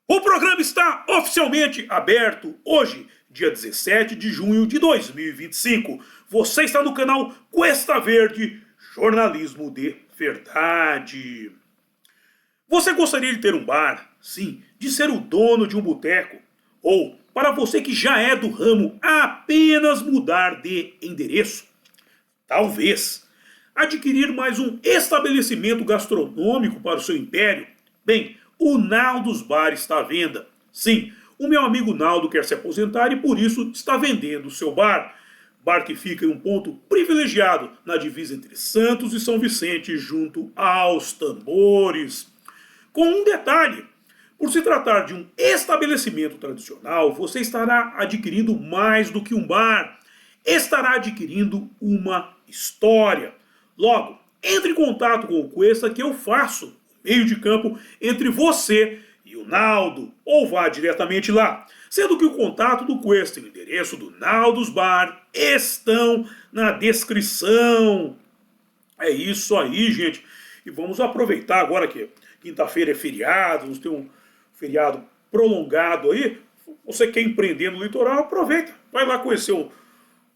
O programa está oficialmente aberto hoje, dia 17 de junho de 2025. Você está no canal Cuesta Verde, jornalismo de verdade. Você gostaria de ter um bar? Sim, de ser o dono de um boteco? Ou, para você que já é do ramo, apenas mudar de endereço? Talvez. Adquirir mais um estabelecimento gastronômico para o seu império? Bem, o Naldos Bar está à venda. Sim, o meu amigo Naldo quer se aposentar e por isso está vendendo o seu bar. Bar que fica em um ponto privilegiado na divisa entre Santos e São Vicente, junto aos tambores. Com um detalhe: por se tratar de um estabelecimento tradicional, você estará adquirindo mais do que um bar. Estará adquirindo uma história. Logo, entre em contato com o Cuesta que eu faço meio de campo entre você e o Naldo, ou vá diretamente lá. Sendo que o contato do Cuesta e o endereço do Naldos Bar estão na descrição. É isso aí, gente. E vamos aproveitar agora que quinta-feira é feriado, vamos ter um feriado prolongado aí. Você quer empreender no litoral, aproveita. Vai lá conhecer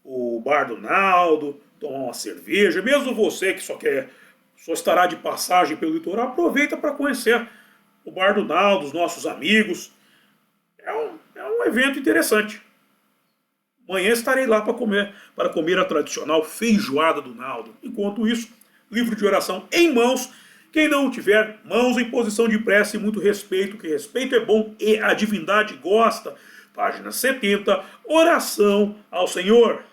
o bar do Naldo, tomar uma cerveja. Mesmo você que só estará de passagem pelo litoral, aproveita para conhecer o bar do Naldo, os nossos amigos. É um evento interessante. Amanhã estarei lá para comer a tradicional feijoada do Naldo. Enquanto isso, livro de oração em mãos. Quem não tiver, mãos em posição de prece e muito respeito, que respeito é bom e a divindade gosta. Página 70, oração ao Senhor.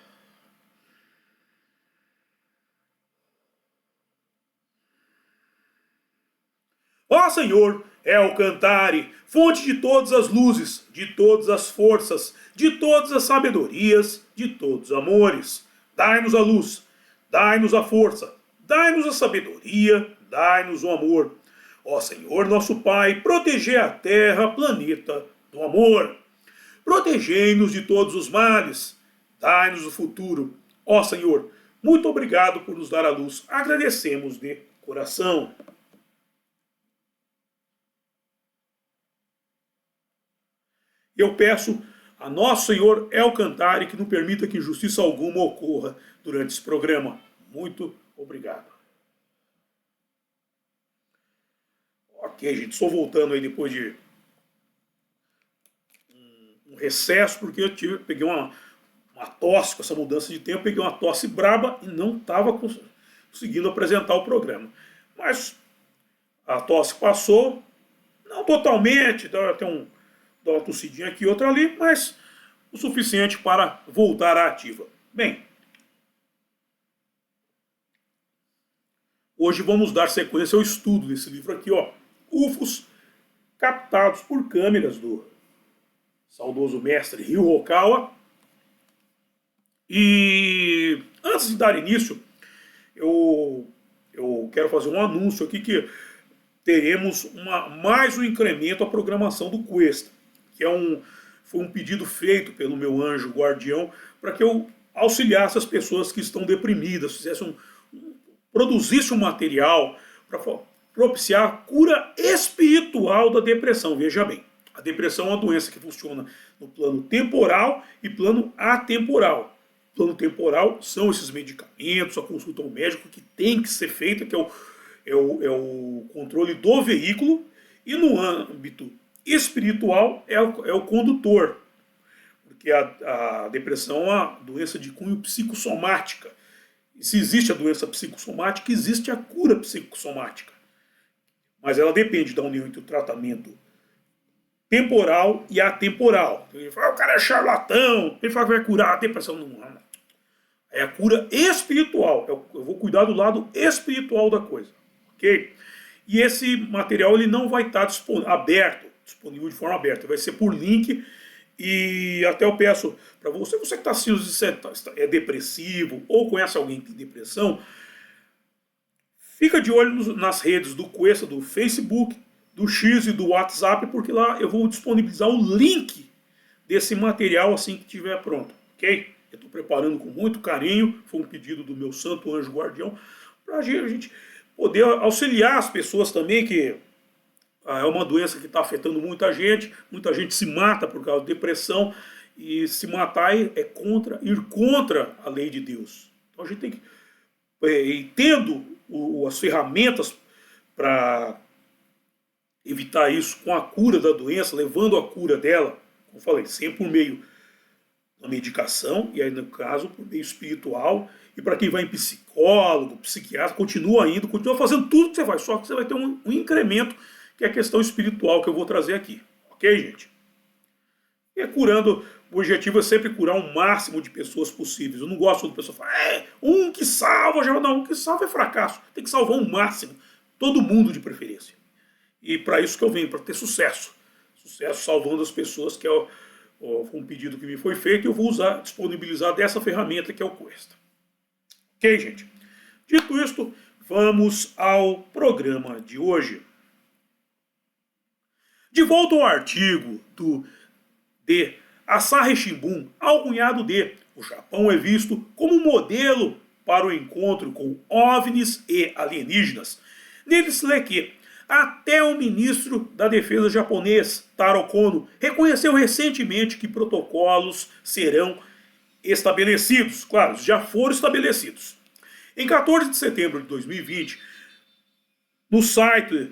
Ó Senhor, El Cantare, fonte de todas as luzes, de todas as forças, de todas as sabedorias, de todos os amores. Dai-nos a luz, dai-nos a força, dai-nos a sabedoria, dai-nos o amor. Ó Senhor nosso Pai, protegei a terra, planeta do amor. Protegei-nos de todos os males, dai-nos o futuro. Ó Senhor, muito obrigado por nos dar a luz, agradecemos de coração. Eu peço a Nosso Senhor El Cantare que não permita que injustiça alguma ocorra durante esse programa. Muito obrigado. Ok, gente, estou voltando aí depois de um recesso, porque peguei uma tosse com essa mudança de tempo, peguei uma tosse braba e não estava conseguindo apresentar o programa. Mas a tosse passou, não totalmente, tem dá uma tossidinha aqui, outra ali, mas o suficiente para voltar à ativa. Bem, hoje vamos dar sequência ao estudo desse livro aqui, ó, UFOs captados por câmeras do saudoso mestre Ryo Hokawa. E antes de dar início, eu quero fazer um anúncio aqui que teremos mais um incremento à programação do Cuesta, que foi um pedido feito pelo meu anjo guardião para que eu auxiliasse as pessoas que estão deprimidas, produzisse um material para propiciar a cura espiritual da depressão. Veja bem, a depressão é uma doença que funciona no plano temporal e plano atemporal. Plano temporal são esses medicamentos, a consulta ao médico que tem que ser feita, que é o controle do veículo, e no âmbito espiritual é o condutor, porque a depressão é uma doença de cunho psicossomática. E se existe a doença psicossomática, existe a cura psicossomática. Mas ela depende da união entre o tratamento temporal e atemporal. Ele fala, o cara é charlatão, ele fala que vai curar a depressão. Não. É a cura espiritual. Eu vou cuidar do lado espiritual da coisa. Ok? E esse material ele não vai estar disponível de forma aberta. Vai ser por link. E até eu peço para você que está assistindo, é depressivo ou conhece alguém que tem depressão, fica de olho nas redes do Cuesta, do Facebook, do X e do WhatsApp, porque lá eu vou disponibilizar o link desse material assim que estiver pronto, ok? Eu estou preparando com muito carinho, foi um pedido do meu santo anjo guardião, para a gente poder auxiliar as pessoas também que É uma doença que está afetando muita gente se mata por causa de depressão, e se matar ir contra a lei de Deus. Então a gente tem que, e tendo as ferramentas para evitar isso com a cura da doença, levando a cura dela, como eu falei, sempre por meio da medicação, e aí no caso por meio espiritual, e para quem vai em psicólogo, psiquiatra, continua fazendo tudo que você faz, só que você vai ter um incremento, que é a questão espiritual que eu vou trazer aqui. Ok, gente? E curando, o objetivo é sempre curar o máximo de pessoas possíveis. Eu não gosto quando a pessoa fala, um que salva, já não, um que salva é fracasso. Tem que salvar o máximo, todo mundo de preferência. E para isso que eu venho, para ter sucesso. Sucesso salvando as pessoas, que é um pedido que me foi feito, e eu vou disponibilizar dessa ferramenta que é o Quest. Ok, gente? Dito isto, vamos ao programa de hoje. De volta ao artigo de Asahi Shimbun, alcunhado de o Japão é visto como modelo para o encontro com OVNIs e alienígenas. Nele se lê que até o ministro da Defesa japonês, Taro Kono, reconheceu recentemente que protocolos serão estabelecidos. Claro, já foram estabelecidos. Em 14 de setembro de 2020, no site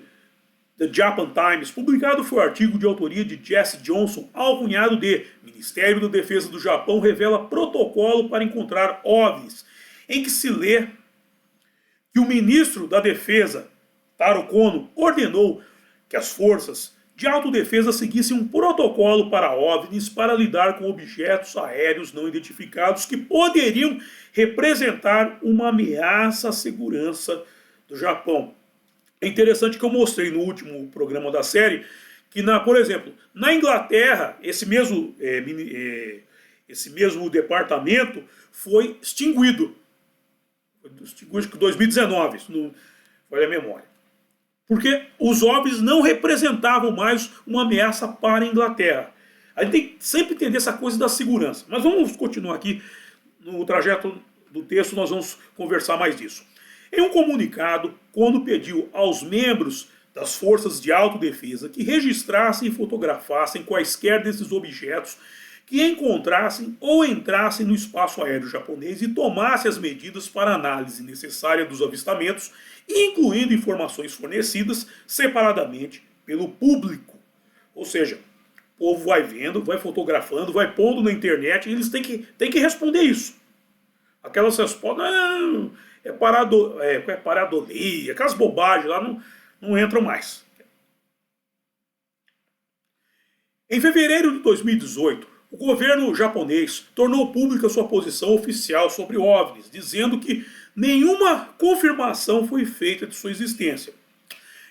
The Japan Times, publicado foi o artigo de autoria de Jesse Johnson, alcunhado de Ministério da Defesa do Japão revela protocolo para encontrar OVNIs, em que se lê que o ministro da Defesa, Taro Kono, ordenou que as forças de autodefesa seguissem um protocolo para OVNIs para lidar com objetos aéreos não identificados que poderiam representar uma ameaça à segurança do Japão. É interessante que eu mostrei no último programa da série que, por exemplo, na Inglaterra, esse mesmo departamento foi extinguido. Foi extinguido em 2019, se não foi a memória. Porque os OVNIs não representavam mais uma ameaça para a Inglaterra. A gente tem que sempre entender essa coisa da segurança. Mas vamos continuar aqui no trajeto do texto, nós vamos conversar mais disso. Em um comunicado, Kono pediu aos membros das forças de autodefesa que registrassem e fotografassem quaisquer desses objetos que encontrassem ou entrassem no espaço aéreo japonês e tomassem as medidas para análise necessária dos avistamentos, incluindo informações fornecidas separadamente pelo público. Ou seja, o povo vai vendo, vai fotografando, vai pondo na internet, e eles têm que responder isso. Aquelas respostas, não, é paradolia, aquelas bobagens lá não entram mais. Em fevereiro de 2018, o governo japonês tornou pública sua posição oficial sobre OVNIs, dizendo que nenhuma confirmação foi feita de sua existência.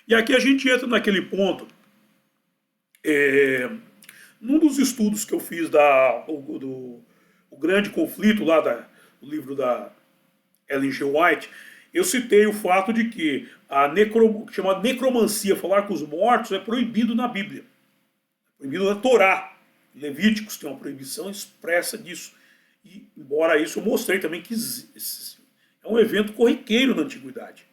E aqui a gente entra naquele ponto, num dos estudos que eu fiz do grande conflito lá do livro da Ellen G. White, eu citei o fato de que chamada necromancia, falar com os mortos, é proibido na Bíblia. É proibido na Torá. Levíticos tem uma proibição expressa disso. E, embora isso, eu mostrei também que é um evento corriqueiro na antiguidade.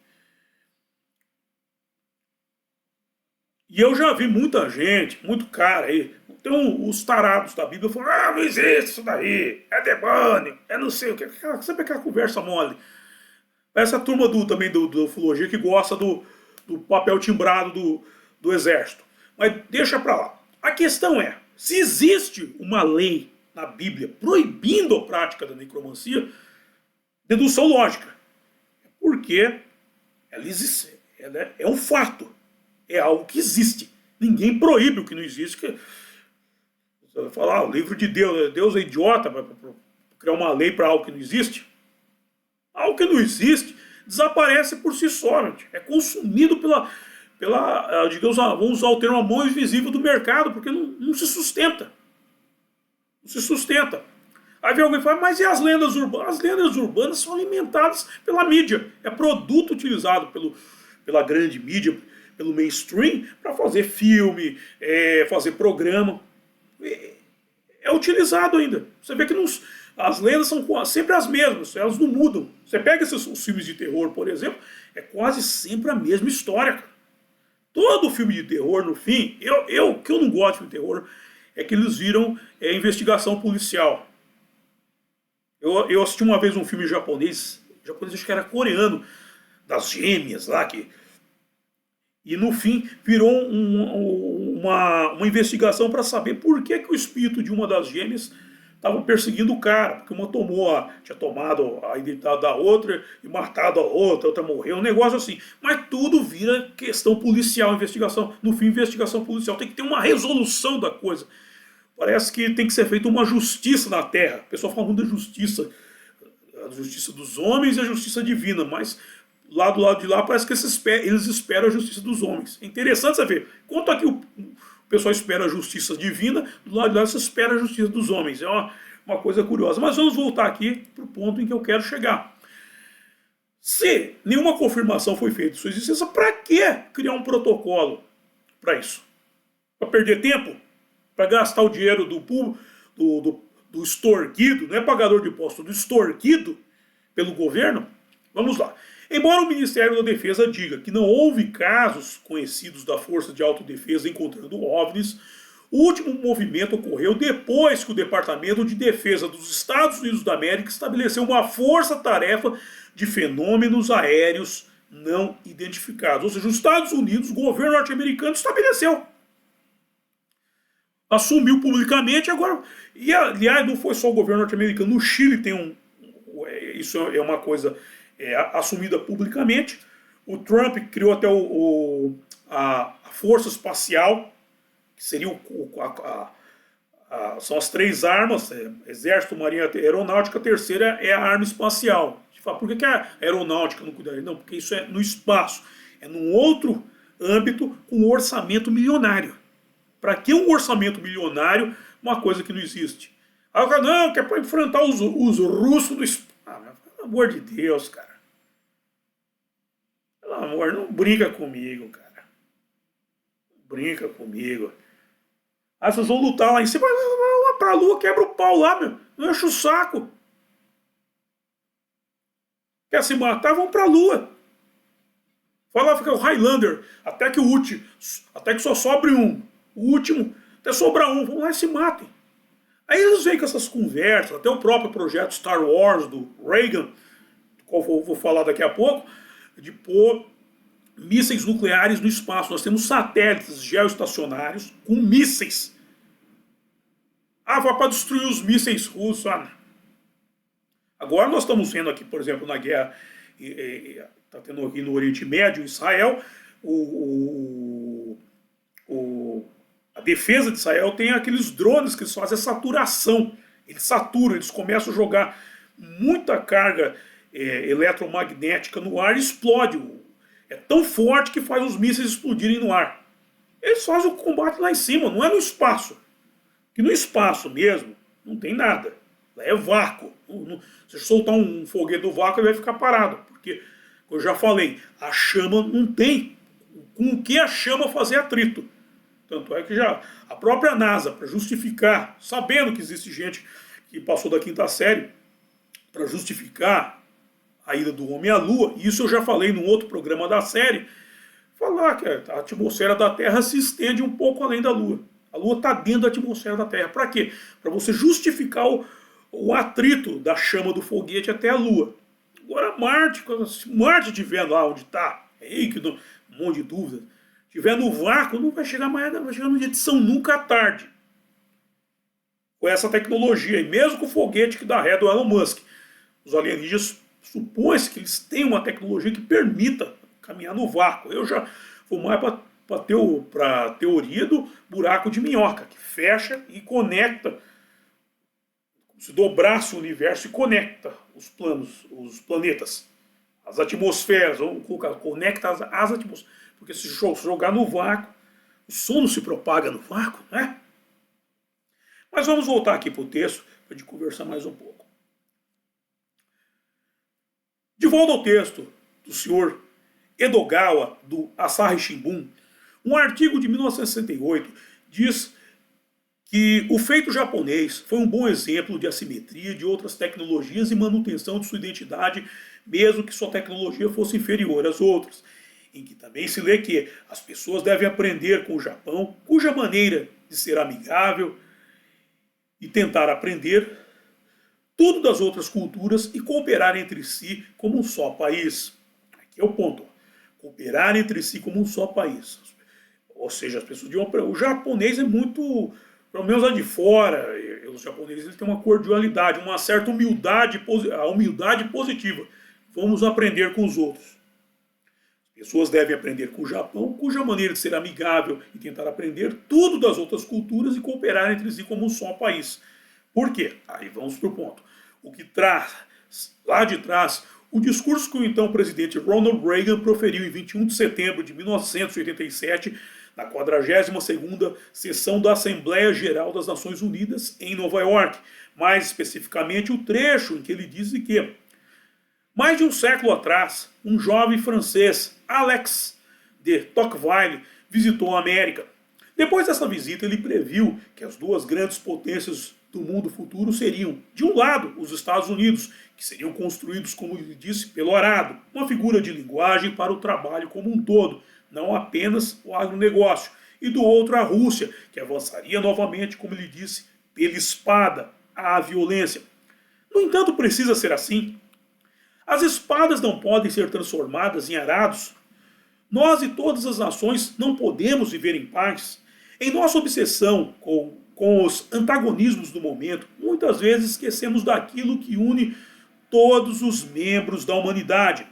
E eu já vi muita gente, muito cara aí, então os tarados da Bíblia falam, não existe isso daí, é demônio, é não sei o que, sempre aquela conversa mole. Essa turma também do ufologia que gosta do papel timbrado do exército. Mas deixa pra lá. A questão é, se existe uma lei na Bíblia proibindo a prática da necromancia, dedução lógica. Porque ela existe, ela é um fato. É algo que existe. Ninguém proíbe o que não existe. Você vai falar, o livro de Deus é idiota para criar uma lei para algo que não existe. Algo que não existe desaparece por si só, gente. É consumido pela digamos, vamos usar o termo, a mão invisível do mercado, porque não se sustenta. Não se sustenta. Aí vem alguém e fala, mas e as lendas urbanas? As lendas urbanas são alimentadas pela mídia. É produto utilizado pela grande mídia, pelo mainstream, para fazer filme, fazer programa. É utilizado ainda. Você vê que as lendas são sempre as mesmas, elas não mudam. Você pega os filmes de terror, por exemplo, é quase sempre a mesma história, cara. Todo filme de terror, no fim, o que eu não gosto de filme de terror é que eles viram investigação policial. Eu assisti uma vez um filme japonês acho que era coreano, das gêmeas lá, e no fim virou uma investigação para saber por que o espírito de uma das gêmeas estava perseguindo o cara, porque uma tinha tomado a identidade da outra e matado a outra morreu, um negócio assim. Mas tudo vira questão policial, investigação. No fim, investigação policial. Tem que ter uma resolução da coisa. Parece que tem que ser feita uma justiça na Terra. O pessoal fala muito da justiça, a justiça dos homens e a justiça divina, mas lá do lado de lá parece que eles esperam a justiça dos homens. É interessante você ver. Enquanto aqui o pessoal espera a justiça divina, do lado de lá você espera a justiça dos homens. É uma coisa curiosa. Mas vamos voltar aqui para o ponto em que eu quero chegar. Se nenhuma confirmação foi feita de sua existência, para que criar um protocolo para isso? Para perder tempo? Para gastar o dinheiro do extorquido, não é pagador de imposto, do extorquido pelo governo? Vamos lá. Embora o Ministério da Defesa diga que não houve casos conhecidos da Força de Autodefesa encontrando OVNIs, o último movimento ocorreu depois que o Departamento de Defesa dos Estados Unidos da América estabeleceu uma força-tarefa de fenômenos aéreos não identificados. Ou seja, os Estados Unidos, o governo norte-americano, estabeleceu. Assumiu publicamente agora. E aliás, não foi só o governo norte-americano. No Chile tem isso é uma coisa assumida publicamente. O Trump criou até a Força Espacial, que seria são as três armas: Exército, Marinha, Aeronáutica. A terceira é a arma espacial. A gente fala, por que a aeronáutica não cuida? Não, porque isso é no espaço. É num outro âmbito com orçamento milionário. Para que um orçamento milionário, uma coisa que não existe? Aí não, que é para enfrentar os russos do espaço. Pelo amor de Deus, cara. Pelo amor, não brinca comigo, cara. Não brinca comigo. Aí vocês vão lutar lá em cima, vai lá pra lua, quebra o pau lá, meu. Não enche o saco. Quer se matar, vão pra lua. Vai lá ficar o Highlander, até que só sobre um. O último, até sobrar um, vão lá e se matem. Aí eles vêm com essas conversas, até o próprio projeto Star Wars do Reagan, do qual vou falar daqui a pouco, de pôr mísseis nucleares no espaço. Nós temos satélites geoestacionários com mísseis. Vai para destruir os mísseis russos. Agora nós estamos vendo aqui, por exemplo, na guerra, está tendo aqui no Oriente Médio, Israel, a defesa de Israel tem aqueles drones que eles fazem a saturação. Eles saturam, eles começam a jogar muita carga eletromagnética no ar e explode. É tão forte que faz os mísseis explodirem no ar. Eles fazem o combate lá em cima, não é no espaço. Que no espaço mesmo não tem nada. Lá é vácuo. Se soltar um foguete do vácuo, ele vai ficar parado. Porque, como eu já falei, a chama não tem com o que a chama fazer atrito. Tanto é que já a própria NASA, para justificar, sabendo que existe gente que passou da quinta série, para justificar a ida do homem à Lua, e isso eu já falei num outro programa da série, falar que a atmosfera da Terra se estende um pouco além da Lua. A Lua está dentro da atmosfera da Terra. Para quê? Para você justificar o atrito da chama do foguete até a Lua. Agora se Marte estiver lá onde está, aí que um monte de dúvidas, estiver no vácuo, não vai chegar amanhã, não vai chegar no dia de São nunca à tarde. Com essa tecnologia, e mesmo com o foguete que dá ré do Elon Musk, os alienígenas supõe-se que eles têm uma tecnologia que permita caminhar no vácuo. Eu já vou mais para a teoria do buraco de minhoca, que fecha e conecta, se dobrasse o universo e conecta os planetas, as atmosferas, vamos colocar, conecta as atmosferas. Porque se jogar no vácuo, o som não se propaga no vácuo, né? Mas vamos voltar aqui para o texto, para a gente conversar mais um pouco. De volta ao texto do senhor Edogawa, do Asahi Shimbun, um artigo de 1968 diz que o feito japonês foi um bom exemplo de assimetria de outras tecnologias e manutenção de sua identidade, mesmo que sua tecnologia fosse inferior às outras. em que também se lê que as pessoas devem aprender com o Japão, cuja maneira de ser amigável e tentar aprender tudo das outras culturas e cooperar entre si como um só país. Aqui é o ponto. Cooperar entre si como um só país. Ou seja, as pessoas de o japonês é muito, pelo menos lá de fora, os japoneses eles têm uma cordialidade, uma certa humildade, a humildade positiva. Vamos aprender com os outros. As pessoas devem aprender com o Japão, cuja maneira de ser amigável e tentar aprender tudo das outras culturas e cooperar entre si como um só país. Por quê? Aí vamos para o ponto. O que traz, lá de trás, o discurso que o então presidente Ronald Reagan proferiu em 21 de setembro de 1987, na 42ª sessão da Assembleia Geral das Nações Unidas em Nova York. Mais especificamente o trecho em que ele diz que mais de um século atrás, um jovem francês, Alex de Tocqueville, visitou a América. Depois dessa visita, ele previu que as duas grandes potências do mundo futuro seriam, de um lado, os Estados Unidos, que seriam construídos, como ele disse, pelo arado, uma figura de linguagem para o trabalho como um todo, não apenas o agronegócio, e do outro a Rússia, que avançaria novamente, como ele disse, pela espada, à violência. No entanto, precisa ser assim. As espadas não podem ser transformadas em arados. Nós e todas as nações não podemos viver em paz. Em nossa obsessão com os antagonismos do momento, muitas vezes esquecemos daquilo que une todos os membros da humanidade.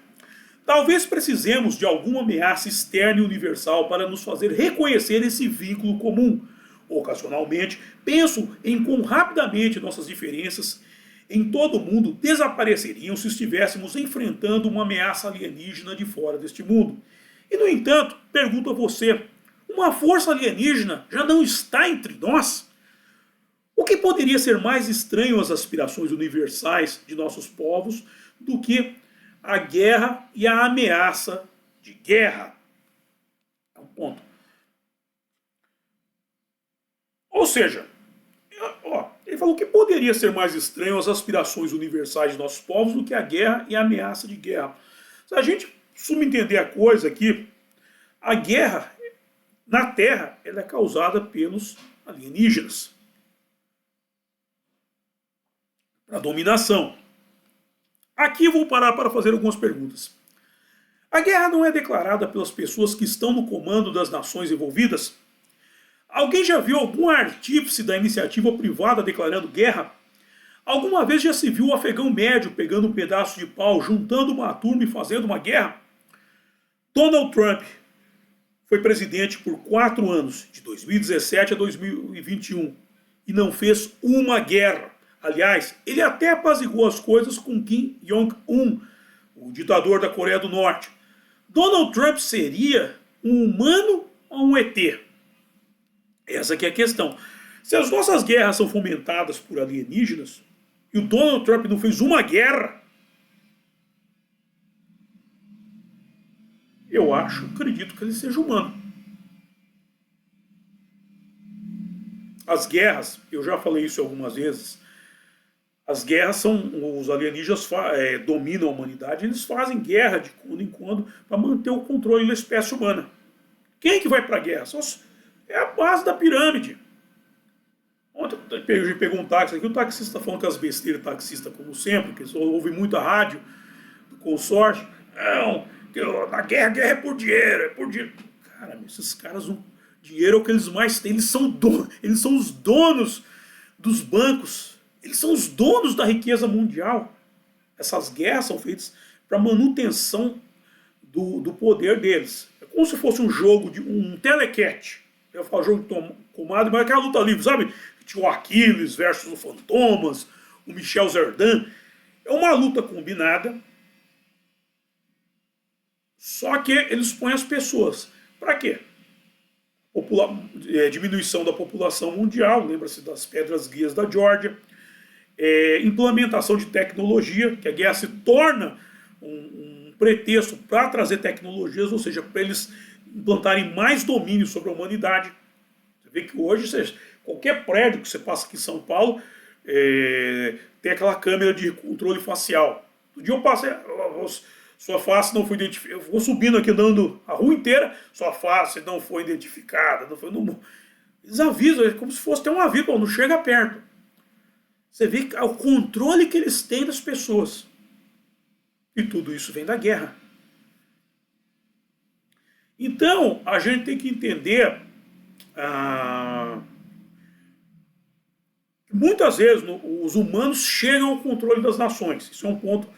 Talvez precisemos de alguma ameaça externa e universal para nos fazer reconhecer esse vínculo comum. Ocasionalmente, penso em quão rapidamente nossas diferenças em todo o mundo desapareceriam se estivéssemos enfrentando uma ameaça alienígena de fora deste mundo. E, no entanto, pergunto a você, uma força alienígena já não está entre nós? O que poderia ser mais estranho às aspirações universais de nossos povos do que a guerra e a ameaça de guerra? É um ponto. Ou seja, ele falou que poderia ser mais estranho às aspirações universais de nossos povos do que a guerra e a ameaça de guerra. Se a gente subentender a coisa aqui, a guerra na Terra ela é causada pelos alienígenas. Para dominação. Aqui eu vou parar para fazer algumas perguntas. A guerra não é declarada pelas pessoas que estão no comando das nações envolvidas? Alguém já viu algum artífice da iniciativa privada declarando guerra? Alguma vez já se viu o afegão médio pegando um pedaço de pau, juntando uma turma e fazendo uma guerra? Donald Trump foi presidente por 4 anos, de 2017 a 2021, e não fez uma guerra. Aliás, ele até apaziguou as coisas com Kim Jong-un, o ditador da Coreia do Norte. Donald Trump seria um humano ou um ET? Essa aqui é a questão. Se as nossas guerras são fomentadas por alienígenas, e o Donald Trump não fez uma guerra, eu acredito que ele seja humano. As guerras, eu já falei isso algumas vezes, as guerras são, os alienígenas dominam a humanidade, eles fazem guerra de quando em quando para manter o controle da espécie humana. Quem é que vai para a guerra? É a base da pirâmide. Ontem eu peguei um táxi aqui, o taxista falando que as besteiras taxista, como sempre, que eles ouvem muita rádio do consórcio. Não, na guerra é por dinheiro, é por dinheiro. Cara, esses caras, o dinheiro é o que eles mais têm, eles são os donos dos bancos, eles são os donos da riqueza mundial. Essas guerras são feitas para manutenção do poder deles. É como se fosse um jogo, um telecat. Eu falo jogo de comadre, mas é aquela luta livre, sabe? Tinha o Aquiles versus o Fantomas, o Michel Zerdan. É uma luta combinada, só que eles põem as pessoas. Para quê? Diminuição da população mundial, lembra-se das pedras guias da Geórgia, implementação de tecnologia, que a guerra se torna um pretexto para trazer tecnologias, ou seja, para eles implantarem mais domínio sobre a humanidade. Você vê que hoje, qualquer prédio que você passa aqui em São Paulo, tem aquela câmera de controle facial. Um dia eu passei, Sua face não foi identificada. Eu vou subindo aqui, andando a rua inteira, sua face não foi identificada. Não foi no... Eles avisam, é como se fosse ter um aviso, não chega perto. Você vê o controle que eles têm das pessoas. E tudo isso vem da guerra. Então, a gente tem que entender que muitas vezes os humanos chegam ao controle das nações. Isso é um ponto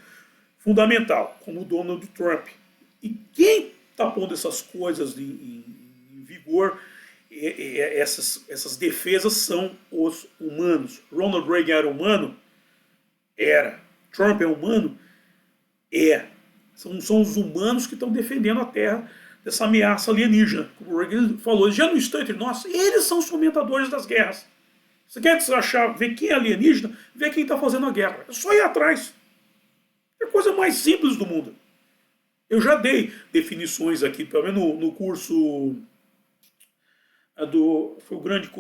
fundamental, como o Donald Trump. E quem está pondo essas coisas em vigor, essas defesas, são os humanos. Ronald Reagan era humano? Era. Trump é humano? É. São os humanos que estão defendendo a Terra dessa ameaça alienígena. Como o Reagan falou, já não estão entre nós, eles são os fomentadores das guerras. Você quer ver quem é alienígena? Ver quem está fazendo a guerra. É só ir atrás. É a coisa mais simples do mundo. Eu já dei definições aqui, pelo menos no curso foi o grande...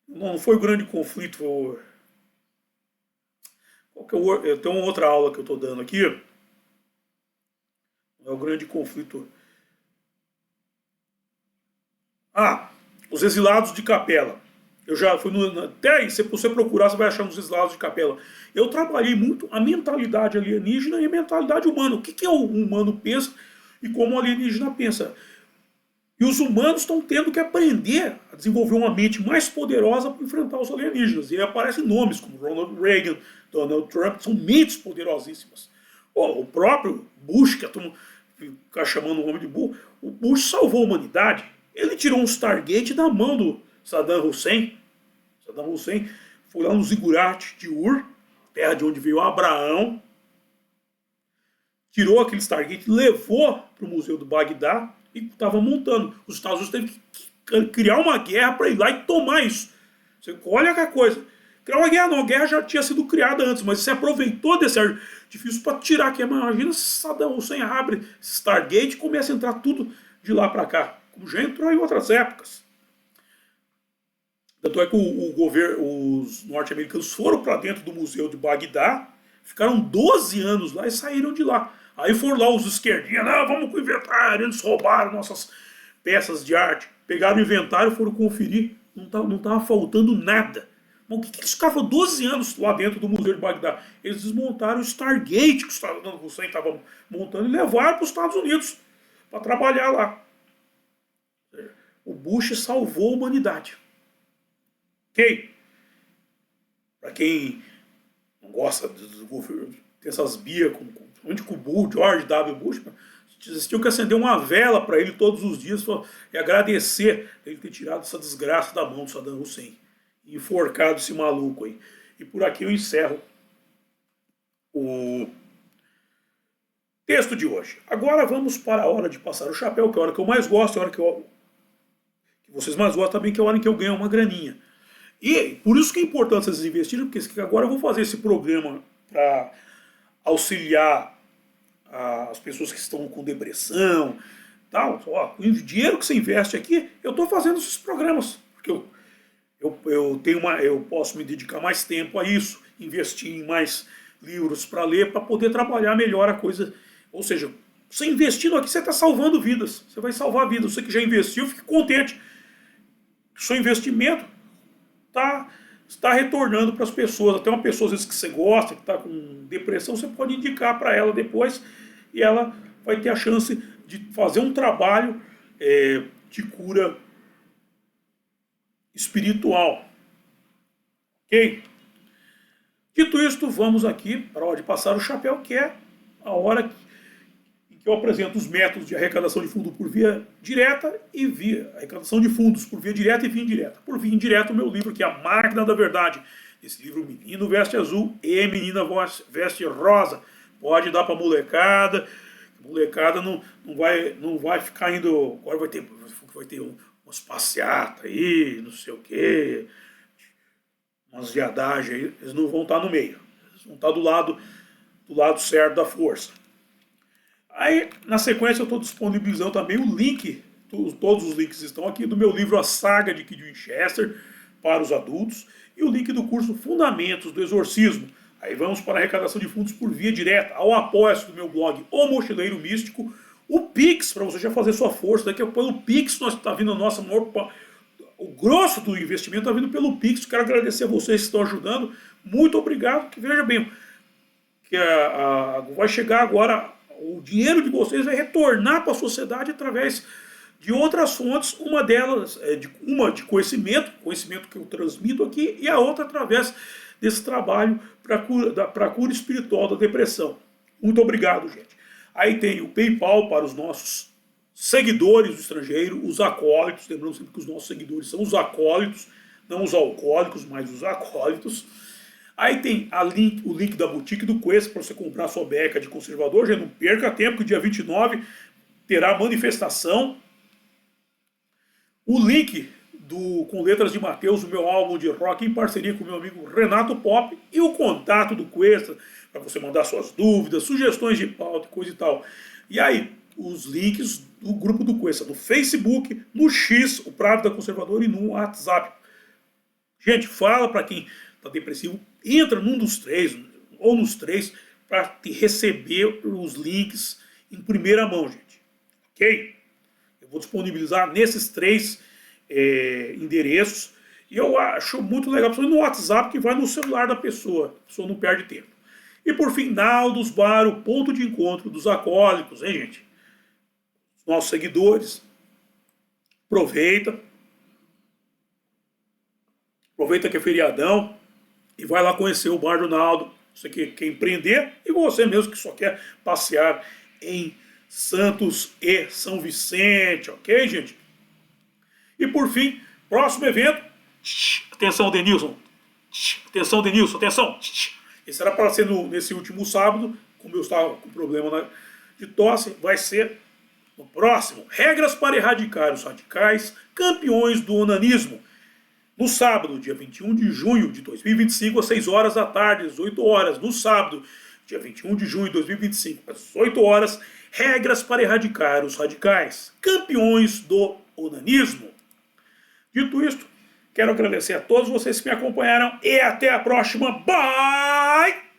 Não foi o grande conflito, eu tenho uma outra aula que eu estou dando aqui. É o grande conflito. Os exilados de Capela. Eu já fui até aí, se você procurar, você vai achar nos exilados de Capela. Eu trabalhei muito a mentalidade alienígena e a mentalidade humana. O que o humano pensa e como o alienígena pensa. E os humanos estão tendo que aprender a desenvolver uma mente mais poderosa para enfrentar os alienígenas. E aí aparecem nomes como Ronald Reagan, Donald Trump, são mentes poderosíssimas. O próprio Bush, que fica chamando o homem de Bush, o Bush salvou a humanidade. Ele tirou um Stargate da mão do Saddam Hussein. Saddam Hussein foi lá no Ziggurat de Ur, terra de onde veio Abraão. Tirou aquele Stargate, levou para o Museu do Bagdá e estava montando. Os Estados Unidos teve que criar uma guerra para ir lá e tomar isso. Você olha que coisa. Criar uma guerra não, a guerra já tinha sido criada antes, mas você aproveitou desse artifício para tirar aqui. Imagina se Saddam Hussein abre Stargate e começa a entrar tudo de lá para cá, como já entrou em outras épocas. Tanto é que os norte-americanos foram para dentro do Museu de Bagdá, ficaram 12 anos lá e saíram de lá. Aí foram lá os esquerdinhos, vamos com o inventário, eles roubaram nossas peças de arte. Pegaram o inventário, foram conferir, não estava faltando nada. Mas o que eles ficavam 12 anos lá dentro do Museu de Bagdá? Eles desmontaram o Stargate que o Saddam Hussein estava montando e levaram para os Estados Unidos para trabalhar lá. O Bush salvou a humanidade. Ok? Para quem não gosta do governo, tem essas bias, onde com o Bush, George W. Bush, vocês tinham que acender uma vela para ele todos os dias e agradecer ele ter tirado essa desgraça da mão do Saddam Hussein. E enforcado esse maluco aí. E por aqui eu encerro o texto de hoje. Agora vamos para a hora de passar o chapéu, que é a hora que eu mais gosto, é a hora que vocês mais gostam também, que é a hora em que eu ganho uma graninha. E por isso que é importante vocês investirem, porque agora eu vou fazer esse programa para auxiliar as pessoas que estão com depressão, tal. O dinheiro que você investe aqui, eu estou fazendo esses programas, porque eu posso me dedicar mais tempo a isso, investir em mais livros para ler, para poder trabalhar melhor a coisa. Ou seja, você investindo aqui, você está salvando vidas. Você vai salvar vidas. Você que já investiu, fique contente. O seu investimento está retornando para as pessoas. Até uma pessoa, às vezes, que você gosta, que está com depressão, você pode indicar para ela depois e ela vai ter a chance de fazer um trabalho de cura espiritual. Ok? Dito isto, vamos aqui para a hora de passar o chapéu, que é a hora em que eu apresento os métodos de arrecadação de fundo por via direta e arrecadação de fundos por via direta e via indireta. Por via indireta, o meu livro, que é A Máquina da Verdade. Esse livro, Menino Veste Azul e Menina Veste Rosa. Pode dar para molecada. Molecada não vai ficar indo... Agora vai ter umas passeatas aí, não sei o quê, umas viadagens aí, eles não vão estar no meio, eles vão estar do lado certo da força. Aí, na sequência, eu estou disponibilizando também o link, todos os links estão aqui, do meu livro A Saga de Kid Winchester, para os adultos, e o link do curso Fundamentos do Exorcismo, Aí vamos para a arrecadação de fundos por via direta, ao apoio do meu blog O Mochileiro Místico, o Pix, para você já fazer sua força, daqui a pouco pelo Pix nós está vindo a nossa maior... O grosso do investimento está vindo pelo Pix. Quero agradecer a vocês que estão ajudando. Muito obrigado. Que veja bem, que vai chegar agora, o dinheiro de vocês vai retornar para a sociedade através de outras fontes. Uma delas é de conhecimento que eu transmito aqui, e a outra através desse trabalho para a cura espiritual da depressão. Muito obrigado, gente. Aí tem o PayPal para os nossos seguidores do estrangeiro, os acólitos. Lembrando sempre que os nossos seguidores são os acólitos, não os alcoólicos, mas os acólitos. Aí tem o link da Boutique do Quest para você comprar sua beca de conservador. Já não perca tempo, que dia 29 terá manifestação. O link com letras de Mateus, o meu álbum de rock em parceria com o meu amigo Renato Pop, e o contato do Quest para você mandar suas dúvidas, sugestões de pauta, coisa e tal. E aí, os links do grupo do Quest, no Facebook, no X, o Pravda Conservador, e no WhatsApp. Gente, fala para quem está depressivo, entra num dos três, ou nos três, para receber os links em primeira mão, gente. Ok? Eu vou disponibilizar nesses três endereços, e eu acho muito legal, principalmente no WhatsApp, que vai no celular da pessoa, a pessoa não perde tempo. E por fim, Naldos Bar, o ponto de encontro dos alcoólicos, hein, gente? Os nossos seguidores, aproveita que é feriadão, e vai lá conhecer o Bar do Naldo. Você que quer empreender, e você mesmo que só quer passear em Santos e São Vicente, ok, gente? E por fim, próximo evento. Atenção, Denilson. Atenção, Denilson, atenção. Esse era para ser nesse último sábado, como eu estava com problema de tosse, vai ser no próximo. Regras para erradicar os radicais campeões do onanismo. No sábado, dia 21 de junho de 2025, às 6 horas da tarde, às 8 horas. No sábado, dia 21 de junho de 2025, às 8 horas. Regras para erradicar os radicais campeões do onanismo. Dito isto, quero agradecer a todos vocês que me acompanharam e até a próxima. Bye!